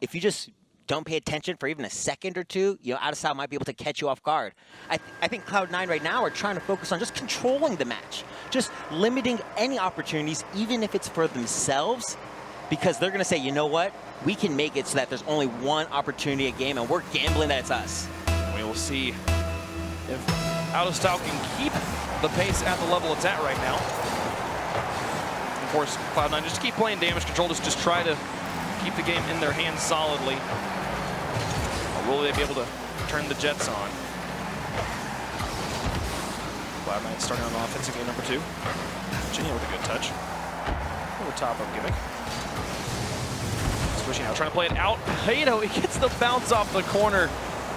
if you just don't pay attention for even a second or two, you know, out of style might be able to catch you off guard. I think Cloud9 right now are trying to focus on just controlling the match, just limiting any opportunities, even if it's for themselves, because they're going to say, you know what, we can make it so that there's only one opportunity a game, and we're gambling that it's us. We will see if Out of Style can keep the pace at the level it's at right now. Of course, Cloud9 just keep playing damage control, just try to keep the game in their hands solidly. Or will they be able to turn the Jets on? Cloud9 starting on offensive game number 2. Virginia with a good touch. Over top of Gimmick. Switching out, trying to play it out. Hato, he gets the bounce off the corner.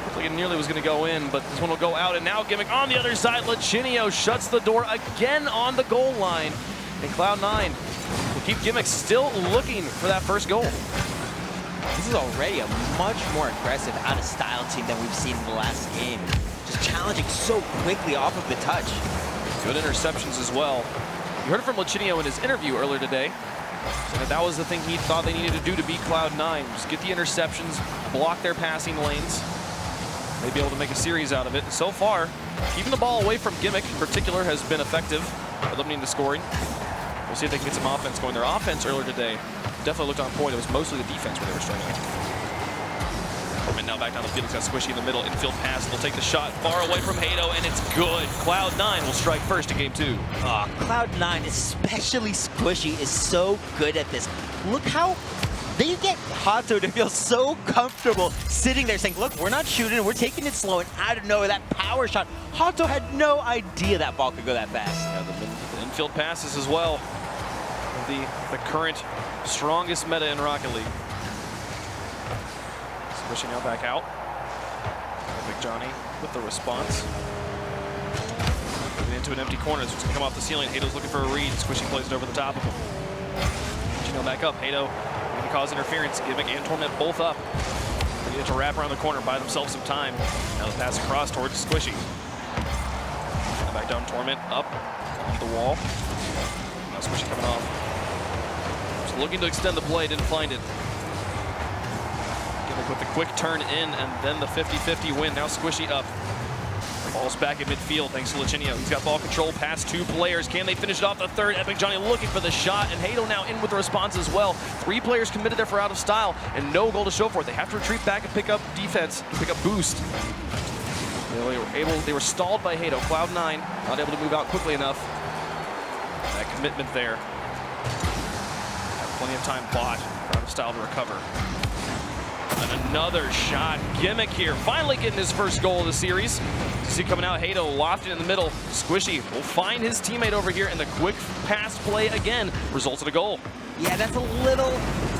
Looked like it nearly was going to go in, but this one will go out. And now Gimmick on the other side. Lachinio shuts the door again on the goal line. And Cloud9 will keep Gimmick still looking for that first goal. This is already a much more aggressive, out-of-style team than we've seen in the last game. Just challenging so quickly off of the touch. Good interceptions as well. You heard from Lachinio in his interview earlier today. Saying that was the thing he thought they needed to do to beat Cloud9. Just get the interceptions, block their passing lanes. They'd be able to make a series out of it. And so far, keeping the ball away from Gimmick in particular has been effective at limiting the scoring. We'll see if they can get some offense going. Their offense earlier today definitely looked on point. It was mostly the defense where they were struggling. And now back down the field. He's got Squishy in the middle. Infield pass. They'll take the shot far away from Hato, and it's good. Cloud9 will strike first in game 2. Cloud9, especially Squishy, is so good at this. Look how they get Hato to feel so comfortable sitting there saying, look, we're not shooting, we're taking it slow, and out of nowhere, that power shot. Hato had no idea that ball could go that fast. Yeah, the infield passes as well. The current strongest meta in Rocket League. Switching now back out. Big Johnny with the response. Moving into an empty corner. This one's going to come off the ceiling. Hato's looking for a read. Squishy plays it over the top of him. Switching back up. Hato going to cause interference. Gimmick and Torment both up. They get to wrap around the corner, buy themselves some time. Now the pass across towards Squishy. Now back down. Torment up on the wall. Now Squishy coming off. Just looking to extend the play. Didn't find it. With the quick turn in and then the 50-50 win. Now Squishy up. Ball's back at midfield thanks to Lachinio. He's got ball control past 2 players. Can they finish it off the third? Epic Johnny looking for the shot, and Hato now in with the response as well. 3 players committed there for out of style and no goal to show for it. They have to retreat back and pick up defense, pick up boost. They were stalled by Hato. Cloud9 not able to move out quickly enough. That commitment there. Have plenty of time bought for out of style to recover. And another shot. Gimmick here, finally getting his first goal of the series. You see coming out, Hato lofting in the middle. Squishy will find his teammate over here, and the quick pass play again results in a goal. Yeah, that's a little,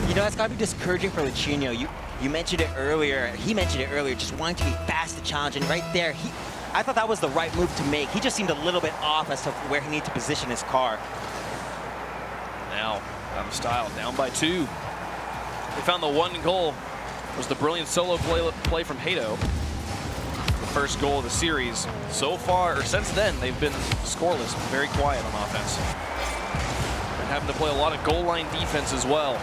you know, that's got to be discouraging for Lachinio. You mentioned it earlier. He mentioned it earlier, just wanting to be fast to challenge, and right there, I thought that was the right move to make. He just seemed a little bit off as to where he needed to position his car. Now, out of style, down by 2. They found the 1 goal. Was the brilliant solo play from Hato. The first goal of the series. So far, or since then, they've been scoreless, very quiet on offense. And having to play a lot of goal line defense as well.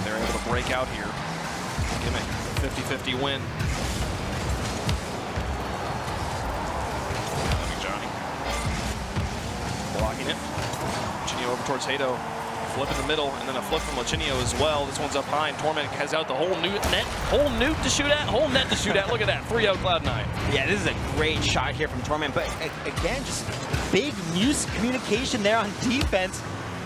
They're able to break out here. Gimmick, 50-50 win. Johnny. Blocking it. Lachinio over towards Hato. Flip in the middle, and then a flip from Lachinio as well. This one's up high, and Torment has out the whole net to shoot at, whole net to shoot at. Look at that, 3-0 Cloud9. Yeah, this is a great shot here from Torment, but again, just big miscommunication there on defense.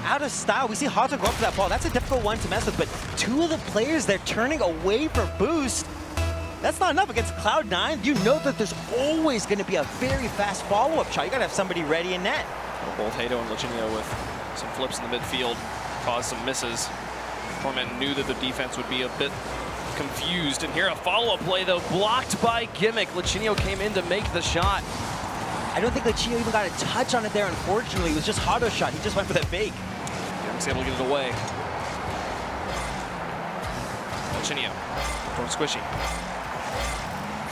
Out of style, we see Hato go up for that ball. That's a difficult one to mess with, but 2 of the players, they're turning away for boost. That's not enough against Cloud9. You know that there's always going to be a very fast follow-up shot. You got to have somebody ready in net. Both Hato and Lachinio with some flips in the midfield, caused some misses. Torment knew that the defense would be a bit confused. And here a follow-up play, though, blocked by Gimmick. Lachinio came in to make the shot. I don't think Lachinio even got a touch on it there, unfortunately. It was just Hato's shot. He just went for that fake. Gimmick's able to get it away. Lachinio towards Squishy.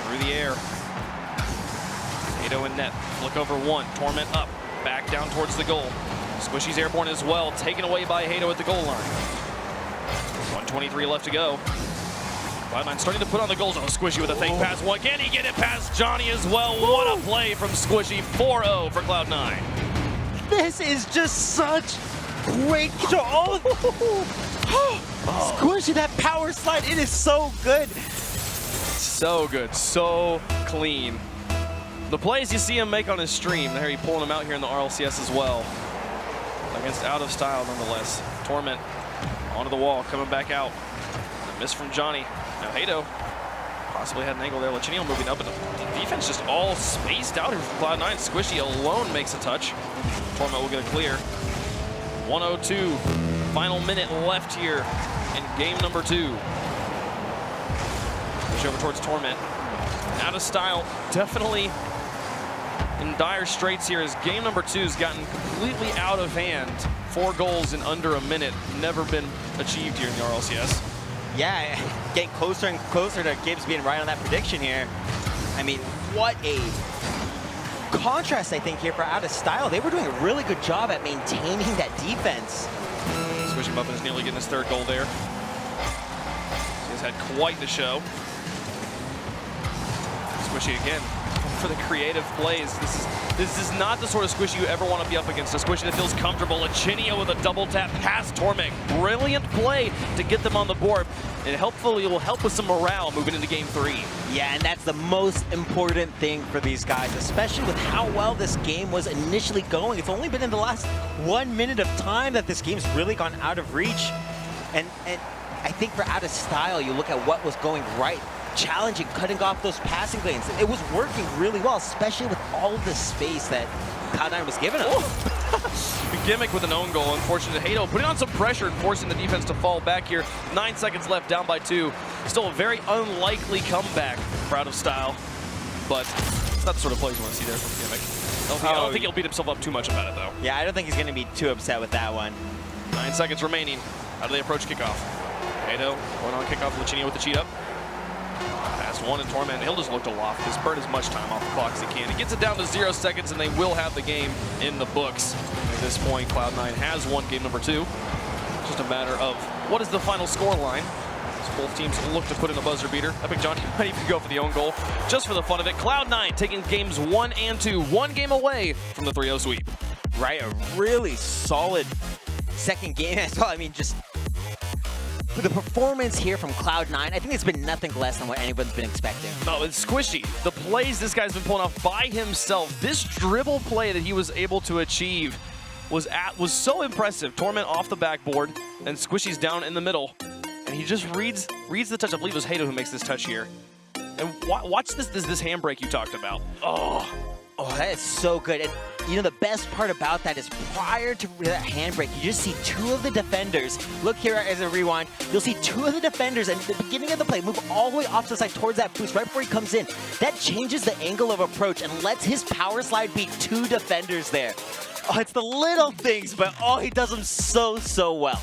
Through the air. Hato in net. Look over 1. Torment up. Back down towards the goal. Squishy's airborne as well, taken away by Hato at the goal line. 1:23 left to go. Cloud9 starting to put on the goals. Oh, Squishy with a fake pass. Can he get it past Johnny as well? What a play from Squishy. 4-0 for Cloud9. This is just such great control. Squishy, that power slide, it is so good. So good, so clean. The plays you see him make on his stream, there he pulling them out here in the RLCS as well. Against Out of Style nonetheless. Torment onto the wall, coming back out. A miss from Johnny. Now Hato possibly had an angle there. Lachinio moving up, and the defense just all spaced out here from Cloud9. Squishy alone makes a touch. Torment will get a clear. 1:02, final minute left here in game number 2. Push over towards Torment. Out of Style, definitely in dire straits here as game number 2 has gotten completely out of hand. 4 goals in under a minute, never been achieved here in the RLCS. Yeah, getting closer and closer to Gibbs being right on that prediction here. I mean, what a contrast, I think, here for Out of Style. They were doing a really good job at maintaining that defense. Squishy Muffin is nearly getting his 3rd goal there. He's had quite the show. Squishy again for the creative plays. This is not the sort of Squishy you ever want to be up against. A Squishy that feels comfortable. Lachinio with a double tap past Torment. Brilliant play to get them on the board. And hopefully it will help with some morale moving into game 3. Yeah, and that's the most important thing for these guys, especially with how well this game was initially going. It's only been in the last 1 minute of time that this game's really gone out of reach. And I think for Out of Style, you look at what was going right. Challenging, cutting off those passing lanes. It was working really well, especially with all the space that Cloud9 was giving us. Gimmick with an own goal. Unfortunate. Hato putting on some pressure and forcing the defense to fall back here. 9 seconds left, down by 2. Still a very unlikely comeback for Out of Style, but it's not the sort of plays you want to see there from Gimmick. I don't think he'll beat himself up too much about it, though. Yeah, I don't think he's going to be too upset with that one. 9 seconds remaining. How do they approach kickoff? Hato going on kickoff. Lachinio with the cheat up. Past 1 and Torment. He'll just look to loft. Just burn as much time off the clock as he can. He gets it down to 0 seconds, and they will have the game in the books. At this point, Cloud9 has won game number 2. Just a matter of what is the final score line. As both teams look to put in a buzzer beater. Epic Johnny might even go for the own goal, just for the fun of it. Cloud9 taking games 1 and 2, 1 game away from the 3-0 sweep. Right, a really solid second game as well. I mean, just the performance here from Cloud9, I think it's been nothing less than what anyone's been expecting. No, it's Squishy. The plays this guy's been pulling off by himself. This dribble play that he was able to achieve was so impressive. Torment off the backboard, and Squishy's down in the middle. And he just reads the touch. I believe it was Hato who makes this touch here. And watch this handbrake you talked about. Oh, that is so good. And you know, the best part about that is prior to that handbrake, you just see 2 of the defenders. Look here as a rewind. You'll see 2 of the defenders at the beginning of the play move all the way off to the side towards that boost right before he comes in. That changes the angle of approach and lets his power slide beat 2 defenders there. Oh, it's the little things, but he does them so well.